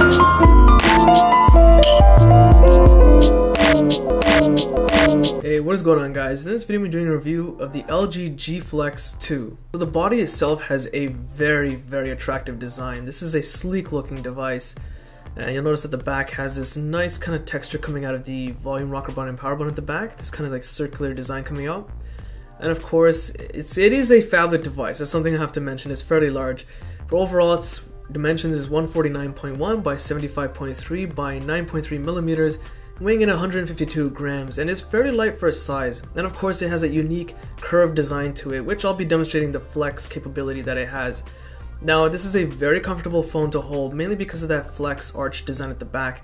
Hey, what is going on, guys? In this video I'm doing a review of the LG G Flex 2. So the body itself has a very attractive design. This is a sleek looking device, and you'll notice that the back has this nice kind of texture coming out of the volume rocker button and power button at the back, this kind of like circular design coming out. And of course it is a phablet device. That's something I have to mention. It's fairly large, but overall its dimensions is 149.1 by 75.3 by 9.3 millimeters, weighing in 152 grams, and is fairly light for its size. And of course it has a unique curved design to it, which I'll be demonstrating the flex capability that it has. Now this is a very comfortable phone to hold, mainly because of that flex arch design at the back,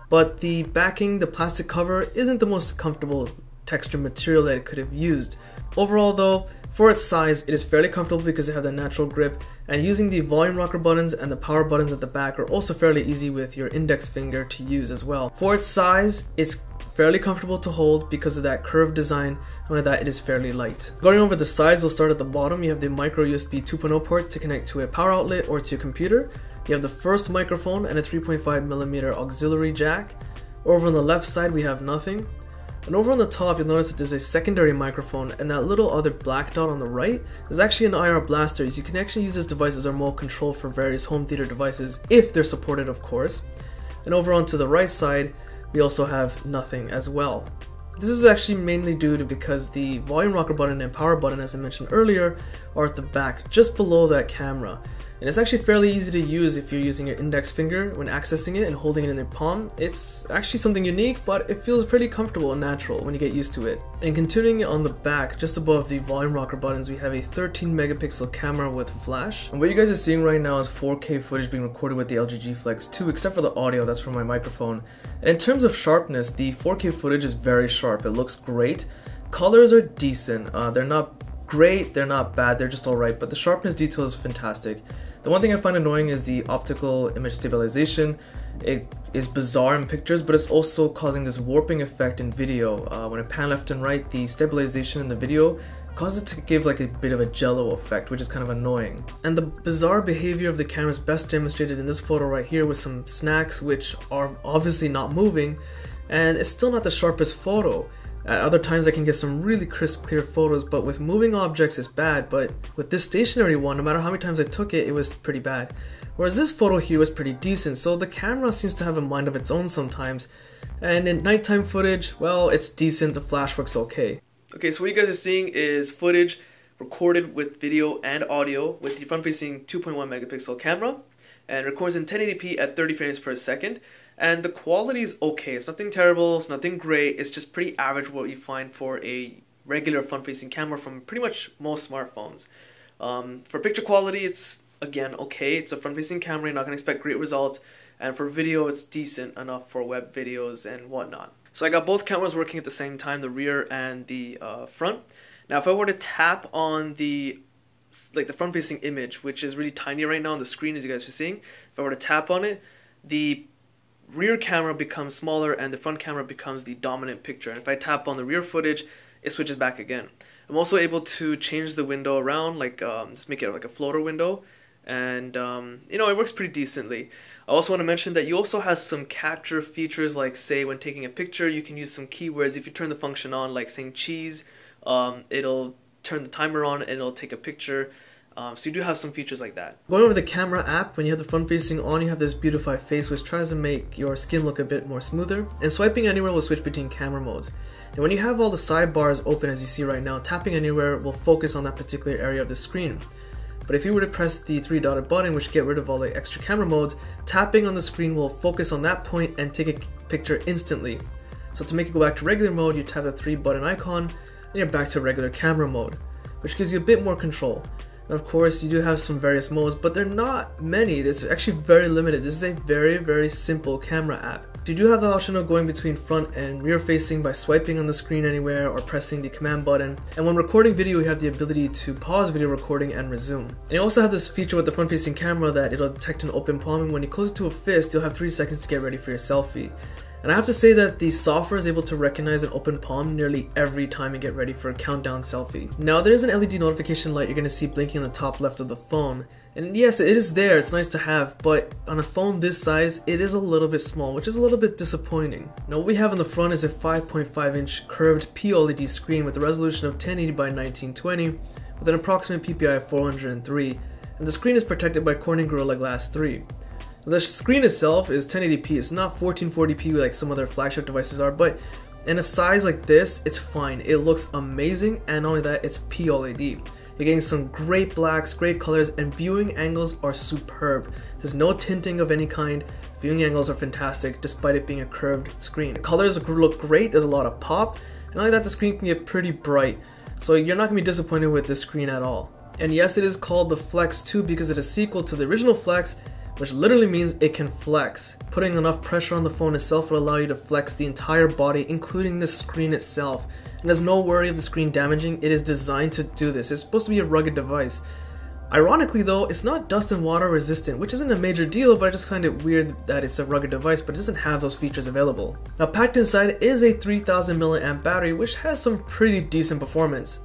but the backing, the plastic cover, isn't the most comfortable texture material that it could have used. Overall though, for its size, it is fairly comfortable because it has a natural grip, and using the volume rocker buttons and the power buttons at the back are also fairly easy with your index finger to use as well. For its size, it's fairly comfortable to hold because of that curved design, and with that it is fairly light. Going over the sides, we'll start at the bottom. You have the micro USB 2.0 port to connect to a power outlet or to a computer. You have the first microphone and a 3.5mm auxiliary jack. Over on the left side we have nothing. And over on the top you'll notice that there's a secondary microphone, and that little other black dot on the right is actually an IR blaster. So you can actually use this device as a remote control for various home theater devices, if they're supported of course. And over onto the right side we also have nothing as well. This is actually mainly due to because the volume rocker button and power button, as I mentioned earlier, are at the back just below that camera. And it's actually fairly easy to use if you're using your index finger when accessing it and holding it in your palm. It's actually something unique, but it feels pretty comfortable and natural when you get used to it. And continuing on the back, just above the volume rocker buttons, we have a 13 megapixel camera with flash. And what you guys are seeing right now is 4K footage being recorded with the LG G Flex 2, except for the audio, that's from my microphone. And in terms of sharpness, the 4K footage is very sharp. It looks great. Colors are decent. They're not great, they're not bad, they're just alright, but the sharpness detail is fantastic. The one thing I find annoying is the optical image stabilization. It is bizarre in pictures, but it's also causing this warping effect in video. When I pan left and right, the stabilization in the video causes it to give like a bit of a jello effect, which is kind of annoying. And the bizarre behavior of the camera is best demonstrated in this photo right here with some snacks which are obviously not moving, and it's still not the sharpest photo. At other times I can get some really crisp, clear photos, but with moving objects it's bad, but with this stationary one, no matter how many times I took it, it was pretty bad. Whereas this photo here was pretty decent, so the camera seems to have a mind of its own sometimes. And in nighttime footage, well, it's decent, the flash works okay. Okay, so what you guys are seeing is footage recorded with video and audio with the front-facing 2.1 megapixel camera, and records in 1080p at 30 frames per second. And the quality is okay. It's nothing terrible, it's nothing great, it's just pretty average what you find for a regular front-facing camera from pretty much most smartphones. For picture quality, it's again okay. It's a front-facing camera, you're not going to expect great results. And for video, it's decent enough for web videos and whatnot. So I got both cameras working at the same time, the rear and the front. Now if I were to tap on the front-facing image, which is really tiny right now on the screen as you guys are seeing, if I were to tap on it, the rear camera becomes smaller and the front camera becomes the dominant picture. And if I tap on the rear footage, it switches back again. I'm also able to change the window around, like just make it like a floater window, and you know, it works pretty decently. I also want to mention that you also have some capture features, like say when taking a picture you can use some keywords. If you turn the function on, like saying cheese, it'll turn the timer on and it'll take a picture. So you do have some features like that. Going over the camera app, when you have the front facing on, you have this beautify face which tries to make your skin look a bit more smoother, and swiping anywhere will switch between camera modes. And when you have all the sidebars open as you see right now, tapping anywhere will focus on that particular area of the screen. But if you were to press the three dotted button, which get rid of all the extra camera modes, tapping on the screen will focus on that point and take a picture instantly. So to make it go back to regular mode, you tap the 3 button icon and you're back to regular camera mode, which gives you a bit more control. And of course you do have some various modes, but they're not many. It's actually very limited. This is a very simple camera app. So you do have the option of going between front and rear facing by swiping on the screen anywhere or pressing the command button. And when recording video, you have the ability to pause video recording and resume. And you also have this feature with the front facing camera that it'll detect an open palm, and when you close it to a fist, you'll have 3 seconds to get ready for your selfie. And I have to say that the software is able to recognize an open palm nearly every time you get ready for a countdown selfie. Now there is an LED notification light you're going to see blinking on the top left of the phone, And yes, it is there, it's nice to have, but on a phone this size, it is a little bit small, which is a little bit disappointing. Now what we have on the front is a 5.5-inch curved POLED screen with a resolution of 1080 by 1920 with an approximate PPI of 403, and the screen is protected by Corning Gorilla Glass 3. The screen itself is 1080p, it's not 1440p like some other flagship devices are, but in a size like this, it's fine. It looks amazing, and not only that, it's POLED. You're getting some great blacks, great colors, and viewing angles are superb. There's no tinting of any kind. Viewing angles are fantastic despite it being a curved screen. The colors look great, there's a lot of pop, and not only that, the screen can get pretty bright. So you're not going to be disappointed with this screen at all. And yes, it is called the Flex 2 because it is a sequel to the original Flex, which literally means it can flex. Putting enough pressure on the phone itself will allow you to flex the entire body, including the screen itself. And there's no worry of the screen damaging. It is designed to do this. It's supposed to be a rugged device. Ironically though, it's not dust and water resistant, which isn't a major deal, but I just find it weird that it's a rugged device, but it doesn't have those features available. Now packed inside is a 3000 mAh battery, which has some pretty decent performance.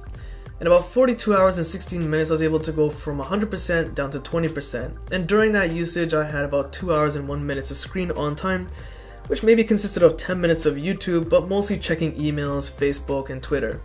In about 42 hours and 16 minutes, I was able to go from 100% down to 20%. And during that usage, I had about 2 hours and 1 minute of screen on time, which maybe consisted of 10 minutes of YouTube, but mostly checking emails, Facebook, and Twitter.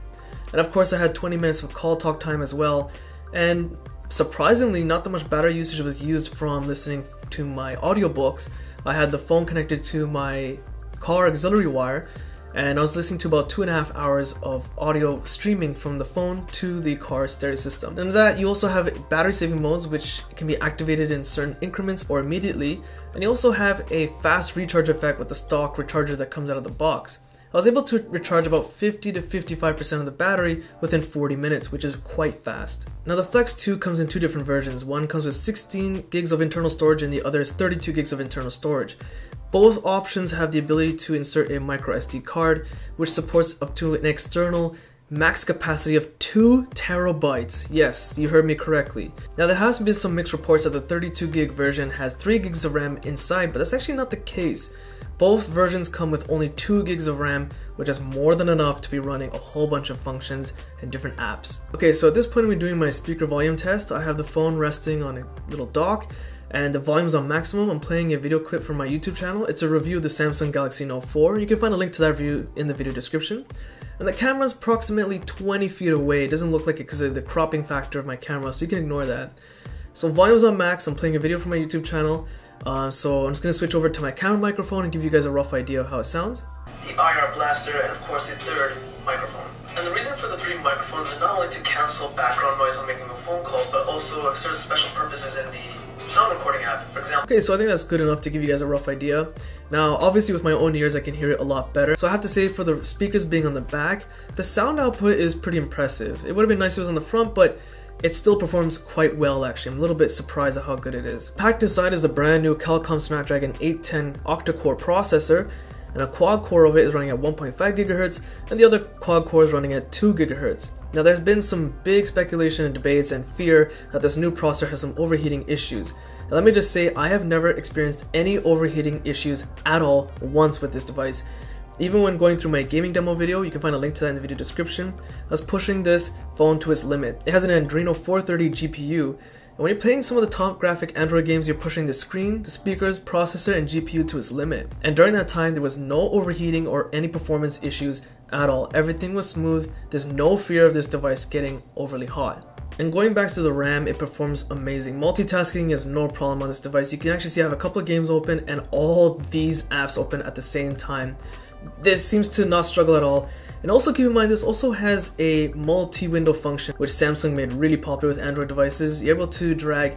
And of course, I had 20 minutes of call talk time as well. And surprisingly, not that much battery usage was used from listening to my audiobooks. I had the phone connected to my car auxiliary wire, and I was listening to about 2.5 hours of audio streaming from the phone to the car stereo system. And that, you also have battery saving modes, which can be activated in certain increments or immediately, and you also have a fast recharge effect with the stock recharger that comes out of the box. I was able to recharge about 50 to 55% of the battery within 40 minutes, which is quite fast. Now the Flex 2 comes in two different versions. One comes with 16 gigs of internal storage and the other is 32 gigs of internal storage. Both options have the ability to insert a micro SD card, which supports up to an external max capacity of 2 terabytes. Yes, you heard me correctly. Now there has been some mixed reports that the 32 gig version has 3 gigs of RAM inside, but that's actually not the case. Both versions come with only 2 gigs of RAM, which is more than enough to be running a whole bunch of functions and different apps. Okay, so at this point when doing my speaker volume test, I have the phone resting on a little dock, and the volume is on maximum. I'm playing a video clip from my YouTube channel. It's a review of the Samsung Galaxy Note 4. You can find a link to that review in the video description. And the camera is approximately 20 feet away. It doesn't look like it because of the cropping factor of my camera, so you can ignore that. So volume is on max. I'm playing a video from my YouTube channel. So I'm just going to switch over to my camera microphone and give you guys a rough idea of how it sounds. The IR blaster and of course the third microphone. And the reason for the 3 microphones is not only to cancel background noise when making a phone call, but also serves special purposes in the sound recording app, for example. Okay, so I think that's good enough to give you guys a rough idea. Now, obviously with my own ears, I can hear it a lot better. So I have to say, for the speakers being on the back, the sound output is pretty impressive. It would have been nice if it was on the front, but it still performs quite well actually. I'm a little bit surprised at how good it is. Packed inside is the brand new Qualcomm Snapdragon 810 octa-core processor, and a quad core of it is running at 1.5 GHz, and the other quad core is running at 2 GHz. Now there's been some big speculation and debates and fear that this new processor has some overheating issues. Now let me just say, I have never experienced any overheating issues at all once with this device. Even when going through my gaming demo video, you can find a link to that in the video description, I was pushing this phone to its limit. It has an Adreno 430 GPU, and when you're playing some of the top graphic Android games, you're pushing the screen, the speakers, processor, and GPU to its limit. And during that time, there was no overheating or any performance issues at all. Everything was smooth. There's no fear of this device getting overly hot. And going back to the RAM, it performs amazing. Multitasking is no problem on this device. You can actually see I have a couple of games open and all these apps open at the same time. This seems to not struggle at all. And also keep in mind, this also has a multi-window function, which Samsung made really popular with Android devices. You're able to drag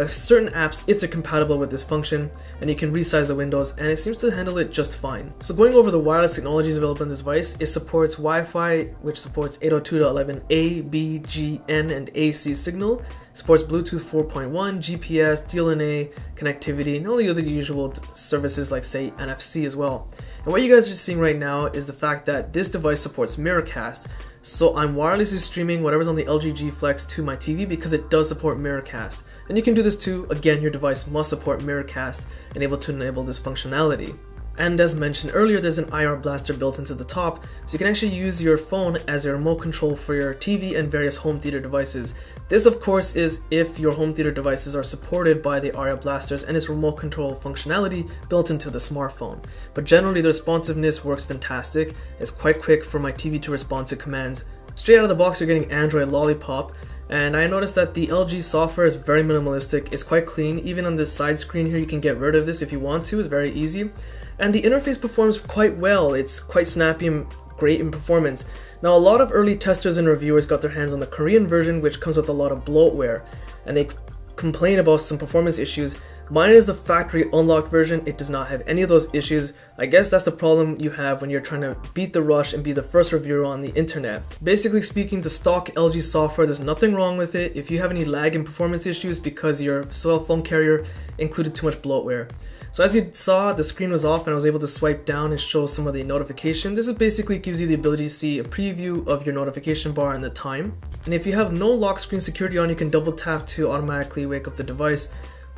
certain apps if they're compatible with this function, and you can resize the windows, and it seems to handle it just fine. So going over the wireless technologies available in this device, it supports Wi-Fi, which supports 802.11a, b, g, n, and AC signal. It supports Bluetooth 4.1, GPS, DLNA, connectivity, and all the other usual services like say NFC as well. And what you guys are seeing right now is the fact that this device supports Miracast. So I'm wirelessly streaming whatever's on the LG G Flex to my TV because it does support Miracast. And you can do this too. Again, your device must support Miracast and able to enable this functionality. And as mentioned earlier, there's an IR blaster built into the top, so you can actually use your phone as a remote control for your TV and various home theater devices. This of course is if your home theater devices are supported by the IR blasters and its remote control functionality built into the smartphone. But generally the responsiveness works fantastic. It's quite quick for my TV to respond to commands. Straight out of the box you're getting Android Lollipop. And I noticed that the LG software is very minimalistic, it's quite clean. Even on this side screen here you can get rid of this if you want to, it's very easy. And the interface performs quite well, it's quite snappy and great in performance. Now a lot of early testers and reviewers got their hands on the Korean version, which comes with a lot of bloatware, and they complain about some performance issues. Mine is the factory unlocked version, it does not have any of those issues. I guess that's the problem you have when you're trying to beat the rush and be the first reviewer on the internet. Basically speaking, the stock LG software, there's nothing wrong with it. If you have any lag and performance issues because your cell phone carrier included too much bloatware. So as you saw, the screen was off and I was able to swipe down and show some of the notification. This is basically gives you the ability to see a preview of your notification bar and the time. And if you have no lock screen security on, you can double tap to automatically wake up the device.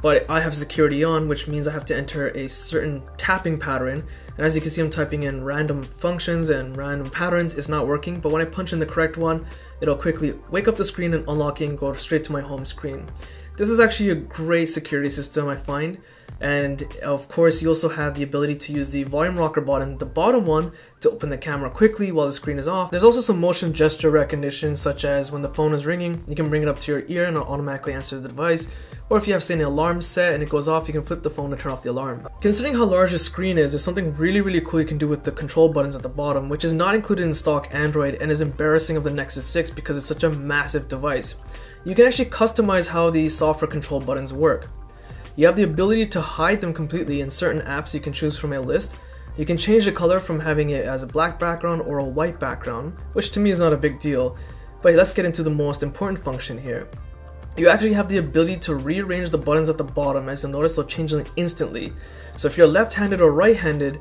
But I have security on, which means I have to enter a certain tapping pattern. And as you can see, I'm typing in random functions and random patterns. It's not working, but when I punch in the correct one, it'll quickly wake up the screen and unlock it and go straight to my home screen. This is actually a great security system, I find. And of course, you also have the ability to use the volume rocker button, the bottom one, to open the camera quickly while the screen is off. There's also some motion gesture recognition, such as when the phone is ringing, you can bring it up to your ear and it'll automatically answer the device. Or if you have, say, an alarm set and it goes off, you can flip the phone to turn off the alarm. Considering how large the screen is, there's something really cool you can do with the control buttons at the bottom, which is not included in stock Android and is embarrassing of the Nexus 6 because it's such a massive device. You can actually customize how the software control buttons work. You have the ability to hide them completely in certain apps you can choose from a list. You can change the color from having it as a black background or a white background, which to me is not a big deal. But let's get into the most important function here. You actually have the ability to rearrange the buttons at the bottom. As you'll notice, they'll change them instantly. So if you're left-handed or right-handed,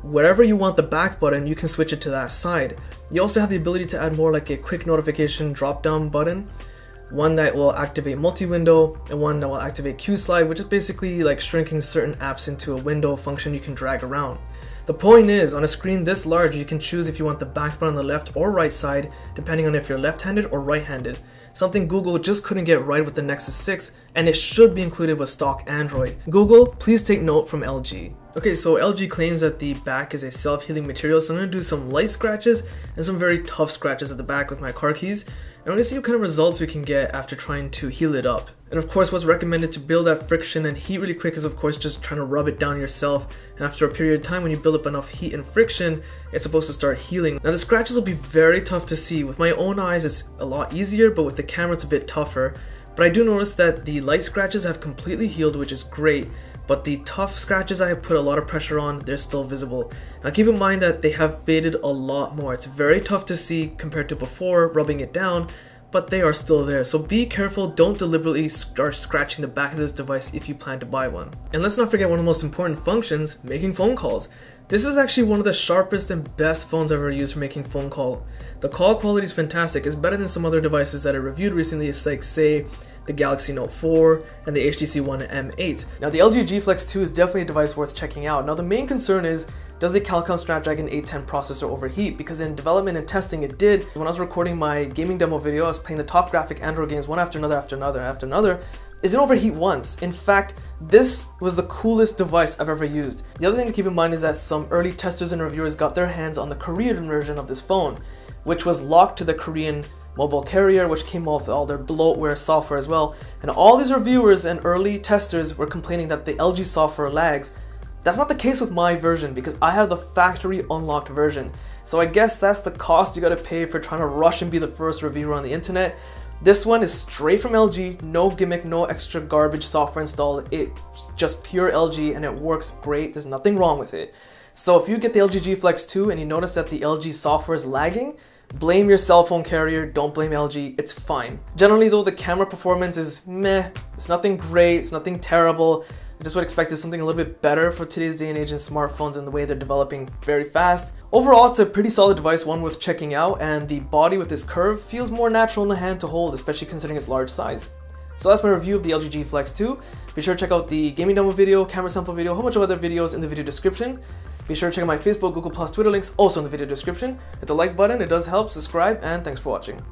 wherever you want the back button, you can switch it to that side. You also have the ability to add more like a quick notification drop-down button. One that will activate multi-window and one that will activate Q-slide, which is basically like shrinking certain apps into a window function you can drag around. The point is, on a screen this large, you can choose if you want the back button on the left or right side, depending on if you're left-handed or right-handed. Something Google just couldn't get right with the Nexus 6, and it should be included with stock Android. Google, please take note from LG. Okay, so LG claims that the back is a self-healing material, so I'm going to do some light scratches and some very tough scratches at the back with my car keys. And we're going to see what kind of results we can get after trying to heal it up. And of course, what's recommended to build that friction and heat really quick is of course just trying to rub it down yourself. And after a period of time, when you build up enough heat and friction, it's supposed to start healing. Now the scratches will be very tough to see. With my own eyes, it's a lot easier, but with the camera, it's a bit tougher. But I do notice that the light scratches have completely healed, which is great. But the tough scratches I have put a lot of pressure on, they're still visible. Now keep in mind that they have faded a lot more. It's very tough to see compared to before rubbing it down, but they are still there. So be careful, don't deliberately start scratching the back of this device if you plan to buy one. And let's not forget one of the most important functions, making phone calls. This is actually one of the sharpest and best phones I've ever used for making phone call. The call quality is fantastic. It's better than some other devices that I reviewed recently. It's like, say, the Galaxy Note 4 and the HTC One M8. Now the LG G Flex 2 is definitely a device worth checking out. Now the main concern is, does the Qualcomm Snapdragon 810 processor overheat? Because in development and testing it did. When I was recording my gaming demo video, I was playing the top graphic Android games one after another after another after another. It didn't overheat once. In fact, this was the coolest device I've ever used. The other thing to keep in mind is that some early testers and reviewers got their hands on the Korean version of this phone, which was locked to the Korean mobile carrier, which came with all their bloatware software as well. And all these reviewers and early testers were complaining that the LG software lags. That's not the case with my version because I have the factory unlocked version. So I guess that's the cost you gotta pay for trying to rush and be the first reviewer on the internet. This one is straight from LG, no gimmick, no extra garbage software installed. It's just pure LG and it works great. There's nothing wrong with it. So if you get the LG G Flex 2 and you notice that the LG software is lagging, blame your cell phone carrier, don't blame LG, it's fine. Generally though, the camera performance is meh, it's nothing great, it's nothing terrible. I just would expect something a little bit better for today's day and age in smartphones and the way they're developing very fast. Overall, it's a pretty solid device, one worth checking out, and the body with this curve feels more natural in the hand to hold, especially considering its large size. So that's my review of the LG G Flex 2. Be sure to check out the gaming demo video, camera sample video, a whole bunch of other videos in the video description. Be sure to check out my Facebook, Google+, Twitter links also in the video description. Hit the like button, it does help, subscribe, and thanks for watching.